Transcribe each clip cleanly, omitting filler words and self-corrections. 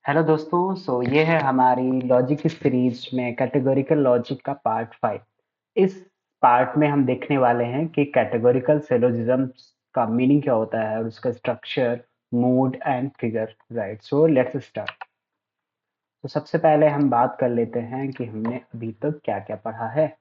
Hello दोस्तों। ये है हमारी लॉजिक की सीरीज में कैटेगोरिकल लॉजिक का पार्ट 5। इस पार्ट में हम देखने वाले हैं कि कैटेगोरिकल सिलोजिज्म्स का मीनिंग क्या होता है और उसका structure, mood and figure. Right, so let's start. तो सबसे पहले हम बात कर लेते हैं कि हमने अभी तक क्या क्या पढ़ा है।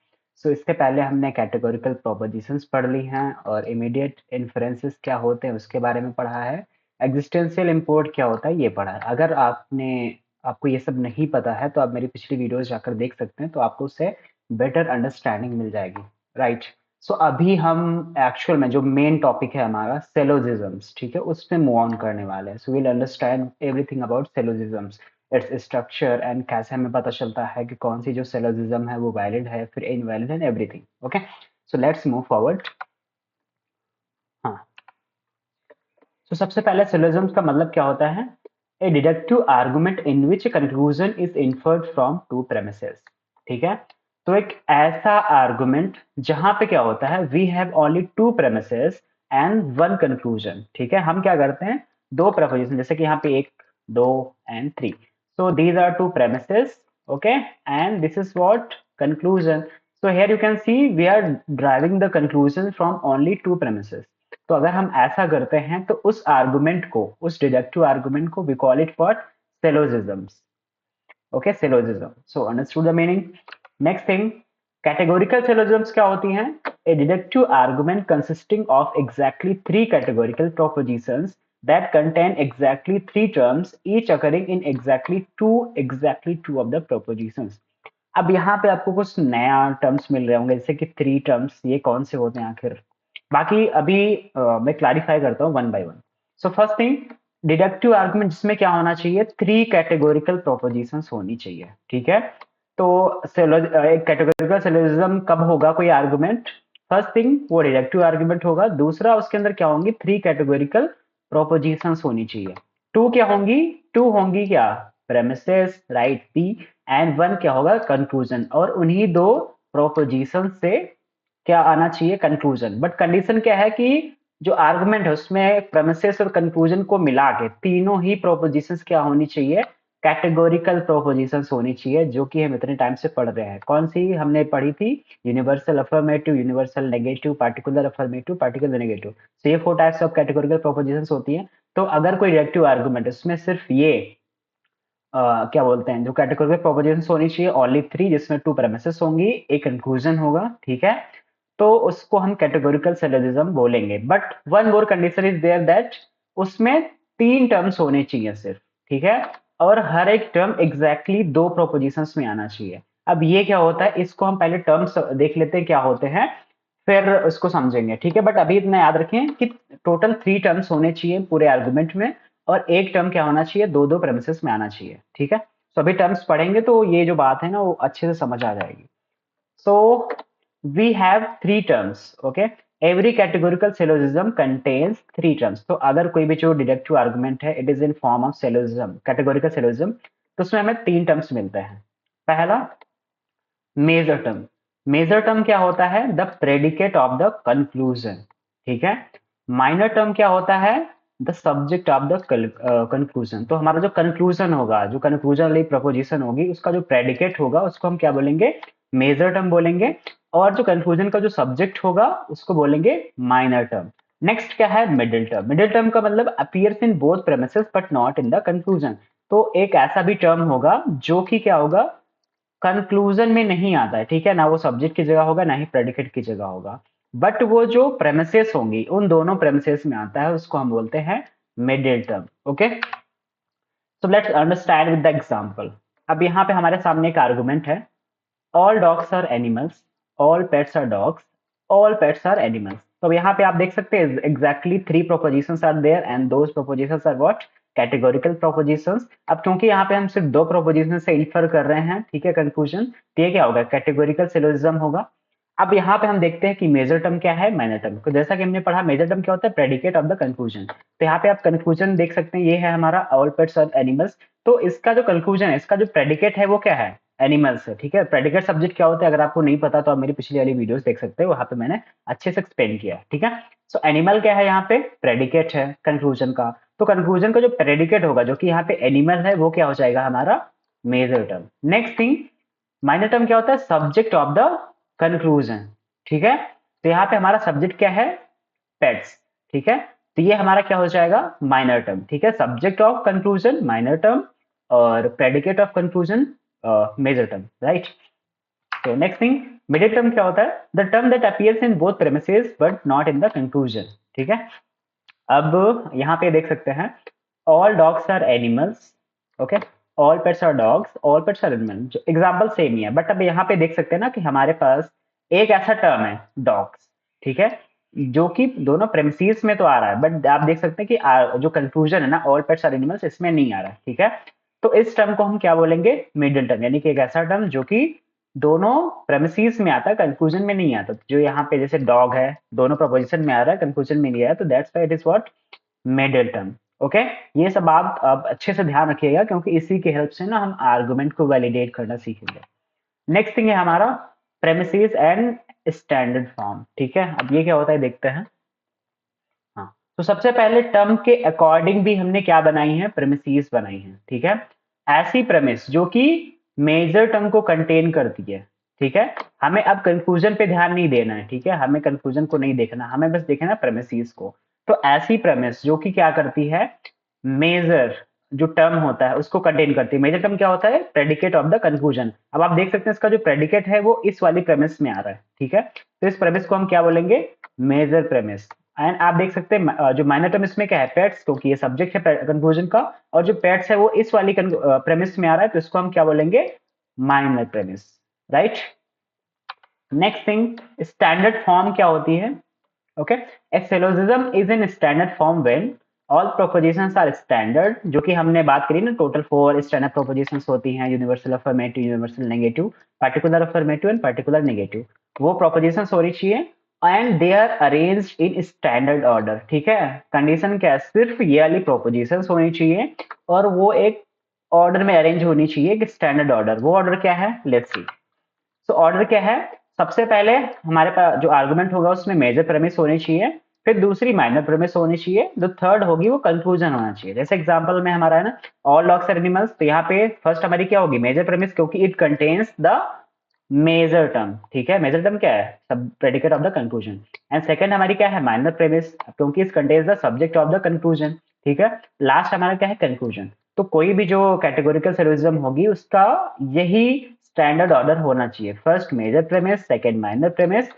इसके पहले हमने कैटेगोरिकल प्रोपोजिशंस पढ़ ली हैं और इमीडिएट इन्फरेंसेस क्या होते हैं उसके बारे में पढ़ा है। एग्जिस्टेंशियल इंपोर्ट क्या होता है ये पढ़ा है। अगर आपको ये सब नहीं पता है तो आप मेरी पिछली वीडियोस जाकर देख सकते हैं, तो आपको उससे बेटर अंडरस्टैंडिंग मिल जाएगी। राइट। अभी हम एक्चुअल में जो मेन टॉपिक है हमारा सेलोजिज्म्स, ठीक है, उस पे मूव ऑन करने वाले हैं। So will understand everything about syllogisms, its structure and कैसे हमें पता चलता है कि कौन सी जो सिलोजिज्म है वो वैलिड है फिर invalid and everything. Okay, so let's move forward. हाँ, सबसे पहले सिलोजिज्म का मतलब क्या होता है? A deductive argument in which conclusion is inferred from two premises. ठीक है, तो एक ऐसा आर्गुमेंट जहां पे क्या होता है, we have only two premises and one conclusion. ठीक है, हम क्या करते हैं, दो प्रपोजिशन, जैसे कि यहाँ पे एक, दो and three. So these are two premises, okay, and this is what conclusion. So here you can see we are driving the conclusion from only two premises. तो अगर हम ऐसा करते हैं तो उस आर्गुमेंट को, उस डिडक्टिव आर्गुमेंट को we call it for syllogisms. Okay, syllogism. So understood the meaning. Next thing, categorical syllogisms क्या होती हैं? A deductive argument consisting of exactly three categorical propositions that contain exactly three terms each occurring in exactly two of the propositions. अब यहाँ पे आपको कुछ नया terms मिल रहे होंगे, जैसे कि थ्री टर्म्स, ये कौन से होते हैं आखिर? बाकी अभी मैं क्लैरिफाई करता हूँ one by one. First thing, deductive argument जिसमें क्या होना चाहिए, थ्री कैटेगोरिकल प्रोपोजिशंस होनी चाहिए। ठीक है, तो एक कैटेगोरिकल सिलोजिज्म कब होगा कोई आर्गुमेंट? फर्स्ट थिंग वो डिडक्टिव आर्गुमेंट होगा, दूसरा उसके अंदर क्या होंगी, थ्री कैटेगोरिकल प्रोपोजिशंस होनी चाहिए। टू क्या होंगी? टू होंगी क्या, premises, right, P, and one क्या होगा, कंक्लूजन। और उन्हीं दो प्रोपोजिशन से क्या आना चाहिए, कंक्लूजन। बट कंडीशन क्या है कि जो आर्गुमेंट है उसमें प्रेमिसेस और कंक्लूजन को मिला के तीनों ही प्रोपोजिशंस क्या होनी चाहिए, कैटेगोरिकल प्रोपोजिशंस होनी चाहिए, जो कि हम इतने टाइम से पढ़ रहे हैं। कौन सी हमने पढ़ी थी? Universal affirmative, universal negative, particular affirmative, particular negative. तो ये four types of categorical propositions होती हैं। तो अगर कोई रिएक्टिव आर्गुमेंट है उसमें सिर्फ ये क्या बोलते हैं, जो कैटेगोरिकल प्रोपोजिशंस होनी चाहिए ओनली थ्री, जिसमें टू प्रेमिसेस होंगी, एक कंक्लूजन होगा। ठीक है, तो उसको हम कैटेगोरिकल सिलोजिज्म बोलेंगे। But one more condition is there that उसमें तीन टर्म्स होने चाहिए सिर्फ। ठीक है, और हर एक टर्म एग्जैक्टली दो प्रोपोजिशंस में आना चाहिए। अब ये क्या होता है, इसको हम पहले टर्म्स देख लेते हैं क्या होते हैं, फिर उसको समझेंगे। ठीक है, बट अभी इतना याद रखें कि टोटल थ्री टर्म्स होने चाहिए पूरे आर्गुमेंट में, और एक टर्म क्या होना चाहिए, दो दो प्रेमिसेस में आना चाहिए। ठीक है, अभी टर्म्स पढ़ेंगे तो ये जो बात है ना वो अच्छे से समझ आ जाएगी। So we have three terms. Okay, every categorical syllogism contains three terms. तो अगर कोई भी जो डिडक्टिव आर्गुमेंट है it is in form of syllogism, categorical syllogism, तो उसमें हमें तीन टर्म्स मिलते हैं। पहला, मेजर टर्म। मेजर टर्म क्या होता है, the predicate of the conclusion. ठीक है, माइनर टर्म क्या होता है, the subject of the conclusion. तो हमारा जो कंक्लूजन होगा, जो कंक्लूजन वाली प्रपोजिशन होगी, उसका जो प्रेडिकेट होगा उसको हम क्या बोलेंगे, मेजर टर्म बोलेंगे। और जो कंक्लूजन का जो सब्जेक्ट होगा उसको बोलेंगे माइनर टर्म। नेक्स्ट क्या है, मिडिल टर्म। मिडिल टर्म का मतलब appears in both premises but not in the conclusion. तो एक ऐसा भी टर्म होगा जो कि क्या होगा, कंक्लूजन में नहीं आता है। ठीक है, ना वो सब्जेक्ट की जगह होगा ना ही प्रेडिकेट की जगह होगा, बट वो जो प्रेमिसेस होंगी उन दोनों प्रेमिसेस में आता है, उसको हम बोलते हैं middle term. Okay, so let's understand with the example. अब यहाँ पे हमारे सामने एक आर्गुमेंट है, all dogs are animals, all pets are dogs, all pets are animals. तो यहाँ पे आप देख सकते हैं exactly three propositions are there and those propositions are what, categorical propositions. अब क्योंकि यहाँ पे हम सिर्फ दो प्रोपोजिशन से इन्फर कर रहे हैं, ठीक है, कंक्लूजन, तो ये क्या होगा, कैटेगोरिकल सिलोजिज्म होगा। अब यहाँ पे हम देखते हैं कि मेजर टर्म क्या है, माइनर टर्म। तो जैसा कि हमने पढ़ा, मेजर टर्म क्या होता है, प्रेडिकेट ऑफ द कंक्लूजन। तो यहाँ पे आप कंक्लूजन देख सकते हैं, ये है हमारा ऑल पेट्स और एनिमल्स। तो इसका जो कंक्लूजन है, इसका जो प्रेडिकेट है वो क्या है, एनिमल्स है। ठीक है, प्रेडिकेट सब्जेक्ट क्या होता है, अगर आपको नहीं पता तो आप मेरी पिछली वाली वीडियोस देख सकते हैं, वहां पे मैंने अच्छे से एक्सप्लेन किया है। ठीक है, सो एनिमल क्या है यहाँ पे, प्रेडिकेट है कंक्लूजन का। तो कंक्लूजन का जो प्रेडिकेट होगा जो कि यहाँ पे एनिमल है वो क्या हो जाएगा हमारा major term. Next thing, minor term क्या होता है, सब्जेक्ट ऑफ द कंक्लूजन। ठीक है, तो यहाँ पे हमारा सब्जेक्ट क्या है, पेट्स। ठीक है, तो ये हमारा क्या हो जाएगा माइनर टर्म। ठीक है, subject of conclusion minor term और predicate of conclusion major term, right. तो नेक्स्ट थिंग, मिडिल टर्म क्या होता है, the term that appears in both premises but not in the conclusion. ठीक है, अब यहाँ पे देख सकते हैं, all dogs are animals, okay, all pets are dogs, all pets are animal, जो एग्जाम्पल सेम ही है, बट अब यहाँ पे देख सकते हैं ना कि हमारे पास एक ऐसा टर्म है डॉग्स, ठीक है, जो कि दोनों प्रेमिसेस में तो आ रहा है, बट आप देख सकते हैं कि जो कंक्लूजन है ना ऑल पेट्स आर एनिमल्स इसमें नहीं आ रहा है। ठीक है, तो इस टर्म को हम क्या बोलेंगे, मिडिल टर्म, यानी कि एक ऐसा टर्म जो कि दोनों प्रेमिसेस में आता है, कंक्लूजन में नहीं आता। जो यहाँ पे जैसे डॉग है दोनों प्रोपोजिशन में आ रहा है, कंक्लूजन में नहीं आया, तो that's why it is what middle term. Okay, ये सब आप अब अच्छे से ध्यान रखिएगा क्योंकि इसी की हेल्प से ना हम आर्गुमेंट को वैलिडेट करना सीखेंगे। नेक्स्ट थिंग है हमारा प्रेमिसेस एंड स्टैंडर्ड फॉर्म। ठीक है, अब ये क्या होता है देखते हैं। हाँ, तो सबसे पहले टर्म के अकॉर्डिंग भी हमने क्या बनाई है, प्रेमिसेस बनाई है। ठीक है, ऐसी प्रेमिस जो कि मेजर टर्म को कंटेन करती है। ठीक है, हमें अब कंक्लूजन पे ध्यान नहीं देना है। ठीक है, हमें कंक्लूजन को नहीं देखना, हमें बस देखना है प्रेमिसेस को। तो ऐसी प्रेमिस जो कि क्या करती है, मेजर जो टर्म होता है उसको कंटेन करती है। मेजर टर्म क्या होता है, प्रेडिकेट ऑफ द कंक्लूजन। अब आप देख सकते हैं इसका जो प्रेडिकेट है वो इस वाली प्रेमिस में आ रहा है। ठीक है, तो इस प्रेमिस को हम क्या बोलेंगे, मेजर प्रेमिस। एंड आप देख सकते हैं जो माइनर टर्म इसमें क्या है, पेट्स, क्योंकि ये सब्जेक्ट है कंक्लूजन का, और जो पेट्स है वो इस वाली प्रेमिस में आ रहा है, तो इसको हम क्या बोलेंगे, minor premise, right. Next thing, standard form क्या होती है। Okay, a syllogism is in standard form when all propositions are standard, जो कि हमने बात करी ना, टोटल 4 स्टैंडर्ड प्रोपोजिशंस होती हैं, universal affirmative, universal negative, particular affirmative and particular negative. वो प्रोपोजिशंस होनी चाहिए and they are arranged in standard order. ठीक है, कंडीशन क्या है, सिर्फ ये वाली प्रोपोजिशंस होनी चाहिए और वो एक ऑर्डर में अरेंज होनी चाहिए, एक स्टैंडर्ड ऑर्डर। वो ऑर्डर क्या है, लेट्स सी। तो ऑर्डर क्या है, सबसे पहले हमारे पास जो आर्गुमेंट होगा उसमें मेजर प्रेमिस होनी चाहिए, फिर दूसरी माइनर प्रेमिस होनी चाहिए, जो थर्ड होगी वो कंक्लूजन होना चाहिए। जैसे एग्जांपल में हमारा है ना ऑल डॉग्स आर एनिमल्स, तो यहाँ पे फर्स्ट हमारी क्या होगी, मेजर प्रेमिस, क्योंकि it contains the major term. ठीक है, मेजर टर्म क्या है, सब predicate of the conclusion. And second हमारी क्या है, माइनर प्रेमिस, क्योंकि it contains the subject of the conclusion. ठीक है, लास्ट हमारा क्या है, कंक्लूजन। तो कोई भी जो कैटेगोरिकल सिलोजिज्म होगी उसका यही स्टैंडर्ड ऑर्डर होना चाहिए, first major premise, second minor premise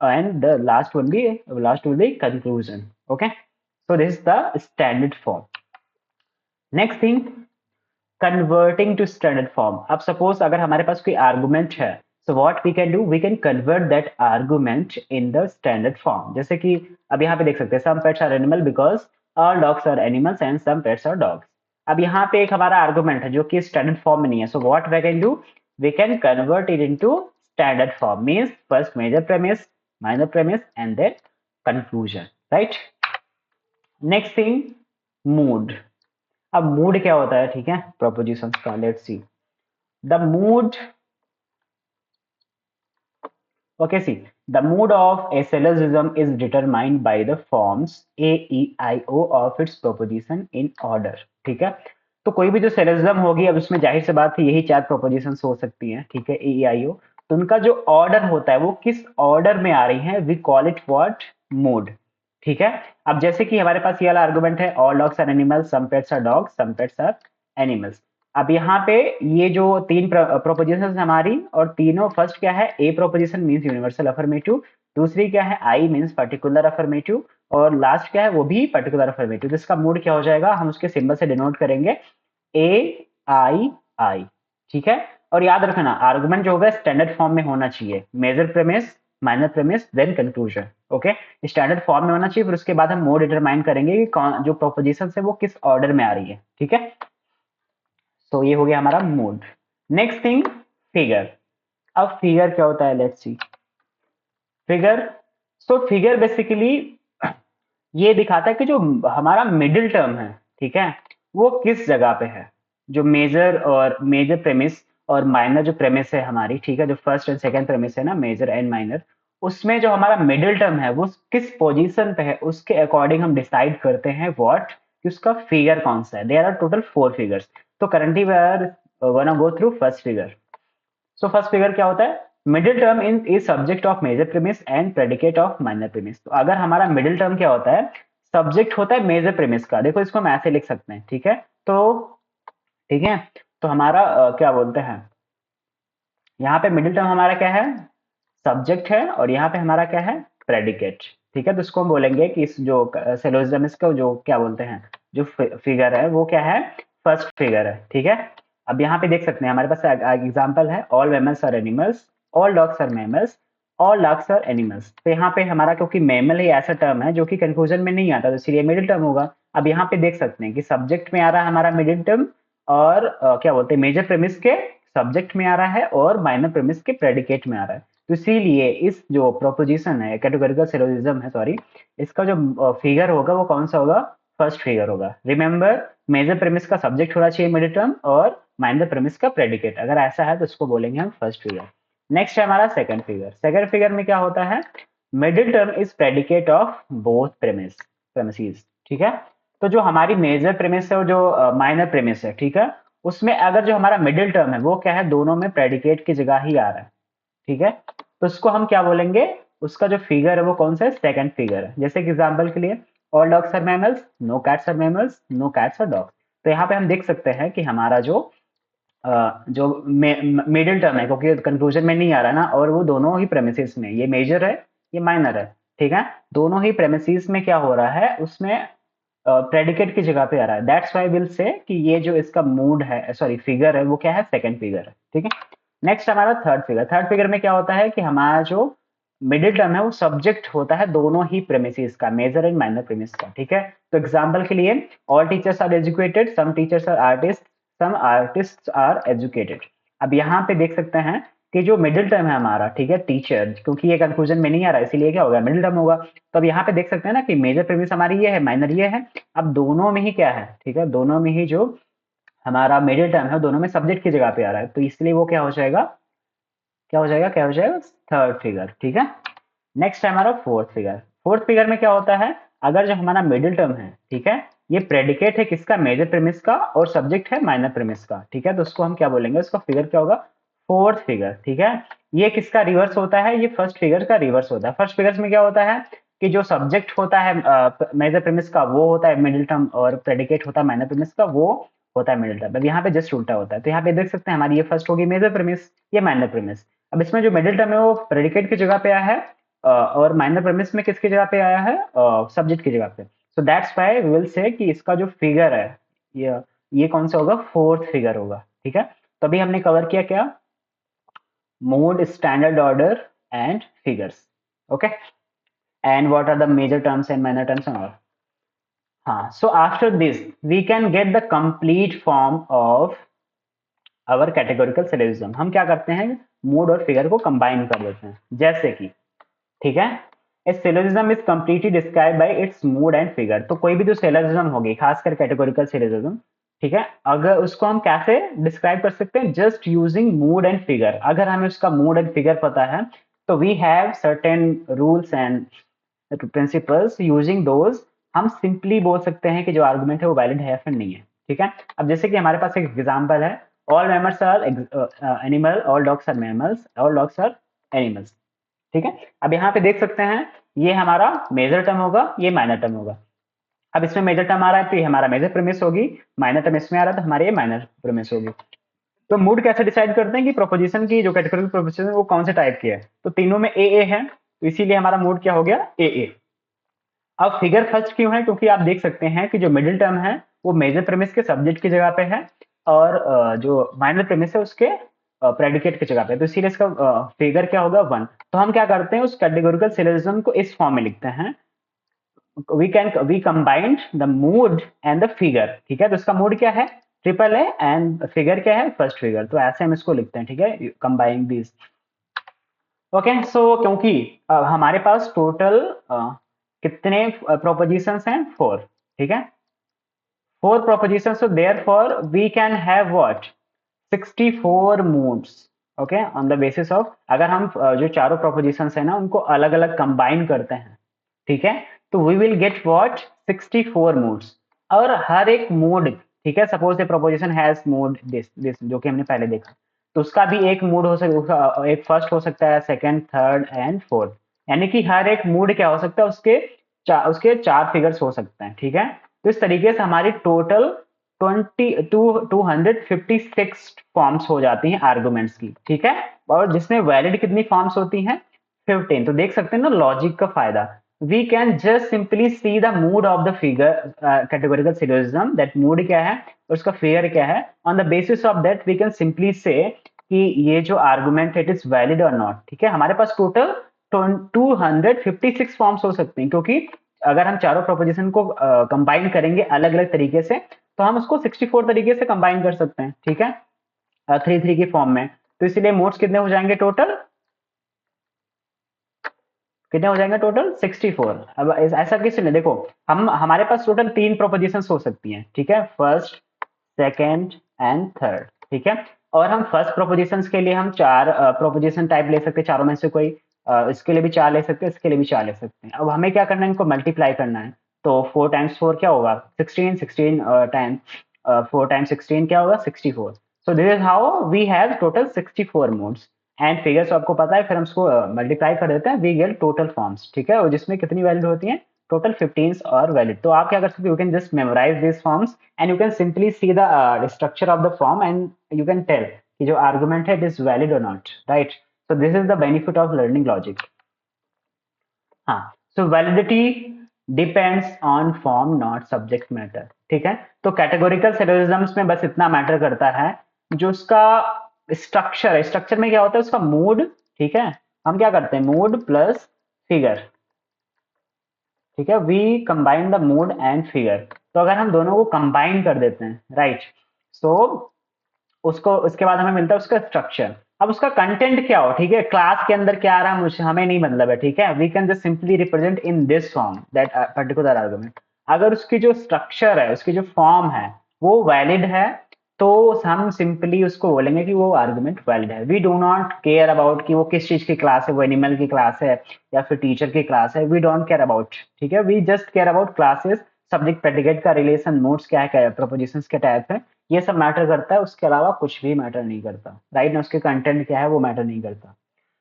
and the last will be conclusion. Okay, so this is the standard form. Next thing, converting to standard form. अब सपोज अगर हमारे पास कोई आर्गुमेंट है, so what we can do, we can convert that argument in the standard form. जैसे कि अब यहाँ पे देख सकते हैं, some pets are animal because all dogs are animals and some pets are dogs. अब यहाँ पे एक हमारा आर्गुमेंट है जो कि स्टैंडर्ड फॉर्म में नहीं है, so what we can do, we can convert it into standard form, means first major premise, minor premise and then conclusion, right. Next thing, mood. अब मूड क्या होता है, ठीक है, प्रोपोजिशंस का, let's see the mood. Okay, see, the mood of a syllogism is determined by the forms A, E, I, O of its proposition in order. ठीक है, तो कोई भी जो syllogism होगी, अब उसमें जाहिर सी बात है यही 4 propositions हो सकती हैं। ठीक है, A, E, I, O, तो उनका जो ऑर्डर होता है वो किस ऑर्डर में आ रही है, we call it what, mood. ठीक है, अब जैसे कि हमारे पास ये वाला आर्गुमेंट है, all dogs are animals, some pets are dogs, some pets are animals. अब यहाँ पे ये जो तीन प्रोपोजिशन हमारी, और तीनों, फर्स्ट क्या है, ए प्रोपोजिशन मींस यूनिवर्सल अफर्मेटिव, दूसरी क्या है, आई मींस पर्टिकुलर अफर्मेटिव, और लास्ट क्या है, वो भी पर्टिकुलर अफर्मेटिव। तो इसका मूड क्या हो जाएगा, हम उसके सिंबल से डिनोट करेंगे ए आई आई। ठीक है, और याद रखना आर्गुमेंट जो होगा स्टैंडर्ड फॉर्म में होना चाहिए, major premise, minor premise, then conclusion. Okay, standard form में होना चाहिए, फिर उसके बाद हम मोड डिटरमाइन करेंगे कि कौन जो प्रोपोजिशन है वो किस ऑर्डर में आ रही है। ठीक है, तो ये हो गया हमारा मूड। Next thing, figure. अब फिगर क्या होता है, let's see figure. So figure basically ये दिखाता है कि जो हमारा मिडिल टर्म है, ठीक है, वो किस जगह पे है, जो मेजर प्रेमिस और माइनर जो प्रेमिस है हमारी, ठीक है, जो फर्स्ट एंड सेकंड प्रेमिस है ना, मेजर एंड माइनर, उसमें जो हमारा मिडिल टर्म है वो किस पोजीशन पे है उसके अकॉर्डिंग हम डिसाइड करते हैं व्हाट कि उसका फिगर कौन सा है। There are total 4 figures. तो currently we are gonna go through first figure. So first figure क्या होता है? Middle term in is subject of major premise and predicate of minor premise. तो अगर हमारा मिडिल टर्म क्या होता है? सब्जेक्ट होता है मेजर प्रीमिस का। देखो इसको हम ऐसे लिख सकते हैं, ठीक है? तो ठीक है, तो हमारा क्या बोलते हैं, यहाँ पे मिडिल टर्म हमारा क्या है? सब्जेक्ट है, और यहाँ पे हमारा क्या है? प्रेडिकेट। ठीक है, तो इसको हम बोलेंगे कि इस जो सिलोजिज्म इसका जो क्या बोलते हैं, जो फिगर है वो क्या है? फर्स्ट फिगर है। ठीक है, अब यहाँ पे देख सकते हैं हमारे पास एग्जांपल है, all mammals are animals, all dogs are mammals, all dogs are animals. तो यहाँ पे हमारा क्योंकि मैमल ही ऐसा टर्म है जो कि कंक्लूजन में नहीं आता, तो इसलिए मिडिल टर्म होगा। अब यहाँ पे देख सकते हैं कि सब्जेक्ट में आ रहा है हमारा मिडिल टर्म, और क्या बोलते हैं, मेजर प्रेमिस के सब्जेक्ट में आ रहा है, और माइनर प्रेमिस के प्रेडिकेट में आ रहा है। तो इसीलिए इस जो प्रोपोजिशन है, कैटेगोरिकल सिलोजिज्म है, सॉरी, इसका जो फिगर होगा वो कौन सा होगा? फर्स्ट फिगर होगा। रिमेंबर, मेजर प्रेमिस का सब्जेक्ट होना चाहिए मिडिल टर्म, और माइनर प्रेमिस का प्रेडिकेट। अगर ऐसा है तो इसको बोलेंगे हम फर्स्ट फिगर। नेक्स्ट है हमारा सेकंड फिगर। सेकंड फिगर में क्या होता है? Middle term is predicate of both premises. ठीक है, तो जो हमारी मेजर प्रेमिस है और जो माइनर प्रेमिस है, ठीक है, उसमें अगर जो हमारा मिडिल टर्म है वो क्या है? दोनों में प्रेडिकेट की जगह ही आ रहा है। ठीक है, तो उसको हम क्या बोलेंगे? उसका जो फिगर है वो कौन सा है? सेकंड फिगर है। जैसे कि एग्जांपल के लिए, all dogs are mammals, no cats are mammals, no cats are dogs. तो यहाँ पे हम देख सकते हैं कि हमारा जो मिडिल टर्म है, क्योंकि कंक्लूजन में नहीं आ रहा ना, और वो दोनों ही प्रेमिसेस में, ये मेजर है, ये माइनर है। ठीक है, दोनों ही प्रेमिसेस में क्या हो रहा है? उसमें प्रेडिकेट की जगह पे आ रहा है। दैट्स व्हाई विल से कि ये जो इसका मूड है, सॉरी फिगर है, वो क्या है? सेकंड फिगर है। ठीक है, नेक्स्ट हमारा थर्ड फिगर। थर्ड फिगर में क्या होता है कि हमारा जो मिडिल टर्म है वो सब्जेक्ट होता है दोनों ही प्रेमिसेस का, मेजर एंड माइनर प्रेमिस का। ठीक है, तो एग्जांपल के लिए, all teachers are educated, some teachers are artist, some artist are educated. अब यहाँ पे देख सकते हैं कि जो मिडिल टर्म है हमारा, ठीक है, टीचर, क्योंकि ये कंक्लूजन में नहीं आ रहा है इसीलिए क्या होगा? मिडिल टर्म होगा। तो अब यहाँ पे देख सकते हैं ना कि मेजर प्रेमिस हमारी ये है, माइनर ये है। अब दोनों में ही क्या है? ठीक है, दोनों में ही जो हमारा मिडिल टर्म है दोनों में सब्जेक्ट की जगह पे आ रहा है, तो इसलिए वो क्या हो जाएगा? क्या हो जाएगा? क्या हो जाएगा? Third figure. ठीक है, नेक्स्ट है हमारा फोर्थ फिगर। फोर्थ फिगर में क्या होता है? अगर जो हमारा मिडिल टर्म है, ठीक है, ये प्रेडिकेट है किसका? मेजर प्रेमिस का, और सब्जेक्ट है माइनर प्रेमिस का। ठीक है, तो उसको हम क्या बोलेंगे? उसका फिगर क्या होगा? Fourth figure. ठीक है, ये किसका रिवर्स होता है? ये फर्स्ट फिगर का रिवर्स होता है। फर्स्ट फिगर्स में क्या होता है कि जो सब्जेक्ट होता है मेजर प्रेमिस का वो होता है मिडिल टर्म, और प्रेडिकेट होता है माइनर प्रेमिस का, वो होता है मिडिल टर्म। अब यहाँ पे जस्ट उल्टा होता है। तो यहाँ पे देख सकते हैं हमारी ये फर्स्ट होगी मेजर प्रेमिस, ये माइनर प्रेमिस। अब इसमें जो मिडिल टर्म है वो प्रेडिकेट की जगह पे आया है, और माइनर प्रेमिस में किसकी जगह पे आया है? सब्जेक्ट की जगह पे। So that's why we will say कि इसका जो फिगर है, ये ये कौन सा होगा? फोर्थ फिगर होगा। ठीक है, तो अभी हमने कवर किया क्या? Mode, standard order and figures. Okay, and what are the major terms and minor terms and all. हाँ, so after this we can get the complete form of our categorical syllogism. हम क्या करते हैं? Mode और figure को combine कर देते हैं। जैसे कि, ठीक है, a syllogism is completely describe by its mood and figure. तो कोई भी जो सिलोजिज्म होगी, खासकर कैटेगोरिकल सिलोजिज्म, ठीक है, अगर उसको हम कैसे डिस्क्राइब कर सकते हैं? Just using mood and figure. अगर हमें उसका मूड एंड फिगर पता है, तो we have certain rules and principles, using those हम सिंपली बोल सकते हैं कि जो आर्गुमेंट है वो वैलिड है या फिर नहीं है। ठीक है, अब जैसे कि हमारे पास एक एग्जांपल है, all mammals are animal, all dogs are mammals, all dogs are animals. ठीक है, अब यहाँ पे देख सकते हैं ये हमारा मेजर टर्म होगा, ये माइनर टर्म होगा। अब इसमें मेजर टर्म आ रहा है तो ये हमारा मेजर प्रीमिस होगी, माइनर टर्म इसमें आ रहा है तो हमारे ये माइनर प्रीमिस होगी। तो मूड कैसे डिसाइड करते हैं कि प्रोपोजिशन की जो कैटेगरी प्रोपोजिशन है वो कौन से टाइप की है? तो तीनों में ए है, तो इसीलिए हमारा मूड क्या हो गया? ए। अब फिगर फर्स्ट क्यों है? क्योंकि आप देख सकते हैं कि जो मिडिल टर्म है वो मेजर प्रेमिस के सब्जेक्ट की जगह पे है, और जो माइनर प्रेमिस है उसके प्रेडिकेट की जगह पे, तो इसीलिए इसका फिगर क्या होगा? 1। तो हम क्या करते हैं? उस कैटेगोरिकल सिलोजिज्म को इस फॉर्म में लिखते हैं, we combined the mood and the figure. ठीक है, तो इसका मूड क्या है? ट्रिपल है, एंड फिगर क्या है? First figure. तो ऐसे हम इसको लिखते हैं। ठीक है, कंबाइंग दिस। ओके, सो क्योंकि हमारे पास टोटल कितने प्रोपोजिशंस हैं? 4। ठीक है, 4 propositions, so therefore we can have what? 64 moods. Okay, on the basis of अगर हम जो चारों प्रोपोजिशंस है ना उनको अलग अलग कंबाइन करते हैं, ठीक है, तो we will get what 64 moods. और हर एक मूड, ठीक है, suppose the proposition has mood this this जो कि हमने पहले देखा, तो उसका भी एक मूड हो सकता, एक फर्स्ट हो सकता है, सेकंड, थर्ड एंड फोर्थ, यानी कि हर एक मूड क्या हो सकता है, उसके चार फिगर्स हो सकते हैं, ठीक है। तो इस तरीके से हमारी टोटल 256 फॉर्म्स हो जाती हैं आर्गुमेंट्स की, ठीक है। और जिसमें वैलिड कितनी फॉर्म्स होती हैं, 15। तो देख सकते हैं ना लॉजिक का फायदा, we can just simply see the mood of the figure categorical syllogism, that mood क्या है और उसका फिगर क्या है, on the basis of that we can simply say कि ये जो आर्गुमेंट है इट इज वैलिड और नॉट, ठीक है। हमारे पास टोटल 256 फॉर्म्स हो सकते हैं, क्योंकि अगर हम चारों प्रोपोजिशन को कंबाइन करेंगे अलग अलग तरीके से, तो हम उसको 64 तरीके से कंबाइन कर सकते हैं, ठीक है, 3 3 की फॉर्म में। तो इसलिए मोड्स कितने हो जाएंगे टोटल, कितने हो जाएंगे टोटल 64। अब ऐसा किस लिए, देखो हम हमारे पास टोटल 3 प्रोपोजिशन हो सकती हैं, ठीक है, फर्स्ट, सेकेंड एंड थर्ड, ठीक है। और हम फर्स्ट प्रोपोजिशन के लिए हम 4 प्रोपोजिशन टाइप ले सकते हैं, चारों में से कोई, इसके लिए भी 4 ले सकते हैं, इसके लिए भी 4 ले सकते हैं। अब हमें क्या करना है, इनको मल्टीप्लाई करना है। तो 4 टाइम्स 4 क्या होगा 16, 16 टाइम 4 टाइम्स 16 क्या होगा 64। So this is how we have total 64 modes and figures आपको पता है, फिर हम उसको मल्टीप्लाई कर देते हैं, वी गेट टोटल फॉर्म्स, ठीक है, और जिसमें कितनी वैलिड होती है, टोटल 15 और वैलिड। तो आप क्या कर सकते हो, you can just memorize this forms and you can simply see the structure of the form and you can tell कि जो आर्गुमेंट है इट इज वैलिड और not, right. So this is the benefit of learning logic. हाँ, so validity depends on form not subject matter, ठीक है। तो categorical सिलोजिज्म्स में बस इतना मैटर करता है जो उसका स्ट्रक्चर है, स्ट्रक्चर में क्या होता है उसका मूड, ठीक है, हम क्या करते हैं मूड प्लस फिगर, ठीक है, we combine the mood and figure. तो अगर हम दोनों को कंबाइन कर देते हैं, राइट, सो उसको उसके बाद हमें मिलता है उसका स्ट्रक्चर। अब उसका कंटेंट क्या हो, ठीक है, क्लास के अंदर क्या आ रहा है मुझे हमें नहीं मतलब है, ठीक है, we can just simply represent in this form that particular argument. अगर उसकी जो स्ट्रक्चर है, उसकी जो फॉर्म है वो वैलिड है, तो हम सिंपली उसको बोलेंगे कि वो आर्गुमेंट वैलिड है। We do not care about कि वो किस चीज की क्लास है, वो एनिमल की क्लास है या फिर टीचर की क्लास है, वी डोंट केयर अबाउट, ठीक है, we just care about classes, subject predicate का रिलेशन, मोड्स क्या है, प्रोपोजिशंस के टाइप है, ये सब मैटर करता है, उसके अलावा कुछ भी मैटर नहीं करता, राइट ना, उसके कंटेंट क्या है वो मैटर नहीं करता।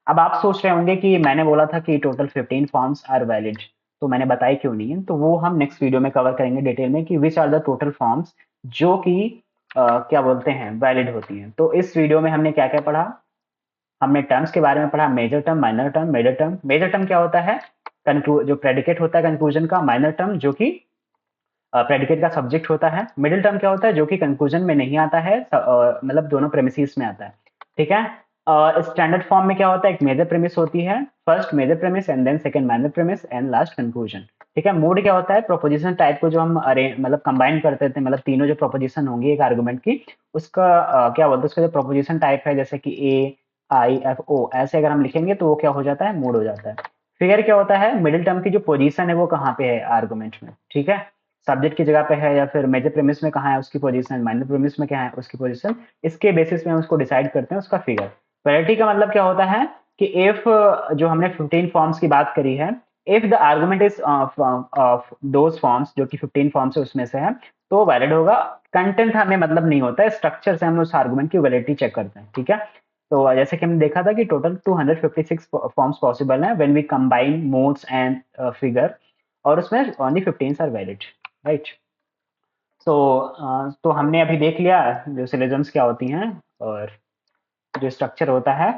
अब आप सोच रहे होंगे कि मैंने बोला था कि टोटल 15 फॉर्म्स आर वैलिड, तो मैंने बताई क्यों नहीं है, तो वो हम नेक्स्ट वीडियो में कवर करेंगे डिटेल में कि which are the total forms जो कि क्या बोलते हैं वैलिड होती हैं। तो इस वीडियो में हमने क्या क्या पढ़ा, हमने टर्म्स के बारे में पढ़ा, major term, minor term, major term. Major term क्या होता है, जो प्रेडिकेट होता है कंक्लूजन का, माइनर टर्म जो कि प्रेडिकेट का सब्जेक्ट होता है, मिडिल टर्म क्या होता है जो कि कंक्लूजन में नहीं आता है, मतलब दोनों प्रेमिसेस में आता है, ठीक है। स्टैंडर्ड फॉर्म में क्या होता है, एक मेजर प्रेमिस होती है, first major premise and then second minor premise and last conclusion, ठीक है। मूड क्या होता है, प्रोपोजिशन टाइप को जो हम अरे मतलब कंबाइन करते थे, मतलब तीनों जो प्रोपोजिशन होंगी एक आर्गुमेंट की, उसका क्या बोलते हैं, उसका जो प्रोपोजिशन टाइप है, जैसे कि ए आई एफ ओ ऐसे अगर हम लिखेंगे तो वो क्या हो जाता है, मूड हो जाता है। फिगर क्या होता है, मिडिल टर्म की जो पोजीशन है वो कहाँ पे है आर्गुमेंट में, ठीक है, सब्जेक्ट की जगह पे है या फिर मेजर प्रेमिस में कहाँ है उसकी पोजीशन, माइनर प्रेमिस में क्या है उसकी पोजीशन, इसके बेसिस में हम उसको डिसाइड करते हैं उसका फिगर। पेनल्टी का मतलब क्या होता है कि इफ जो हमने 15 फॉर्म्स की बात करी है, if the argument is of those forms जो कि 15 फॉर्म्स है उसमें से है, तो वैलिड होगा। कंटेंट हमें मतलब नहीं होता है, स्ट्रक्चर से हम उस आर्गुमेंट की वैलिडिटी चेक करते हैं, ठीक है। तो जैसे कि हमने देखा था कि टोटल 256 फॉर्म्स पॉसिबल हैं when we combine modes and figure, और उसमें only 15 are valid, right. So तो हमने अभी देख लिया जो सिलोजिज्म्स क्या होती हैं और जो स्ट्रक्चर होता है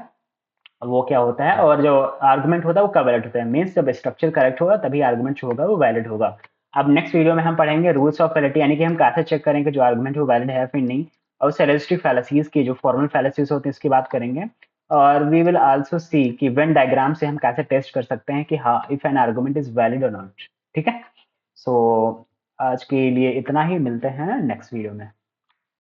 वो क्या होता है, और जो आर्गुमेंट होता है वो कब वैलिड होता है, मीन्स जब स्ट्रक्चर करेक्ट होगा तभी आर्गुमेंट जो होगा वो वैलिड होगा। अब नेक्स्ट वीडियो में हम पढ़ेंगे रूल्स ऑफ वैलिडिटी, यानी कि हम कैसे चेक करेंगे जो आर्गुमेंट है वो वैलिड है फिर नहीं, और सेलेस्टिक फैलेसीज की जो फॉर्मल फैलेसीज होती है इसकी बात करेंगे। और वी विल आल्सो सी कि वेन डायग्राम से हम कैसे टेस्ट कर सकते हैं कि हाँ if an argument is valid और नॉट, ठीक है। सो आज के लिए इतना ही, मिलते हैं नेक्स्ट वीडियो में।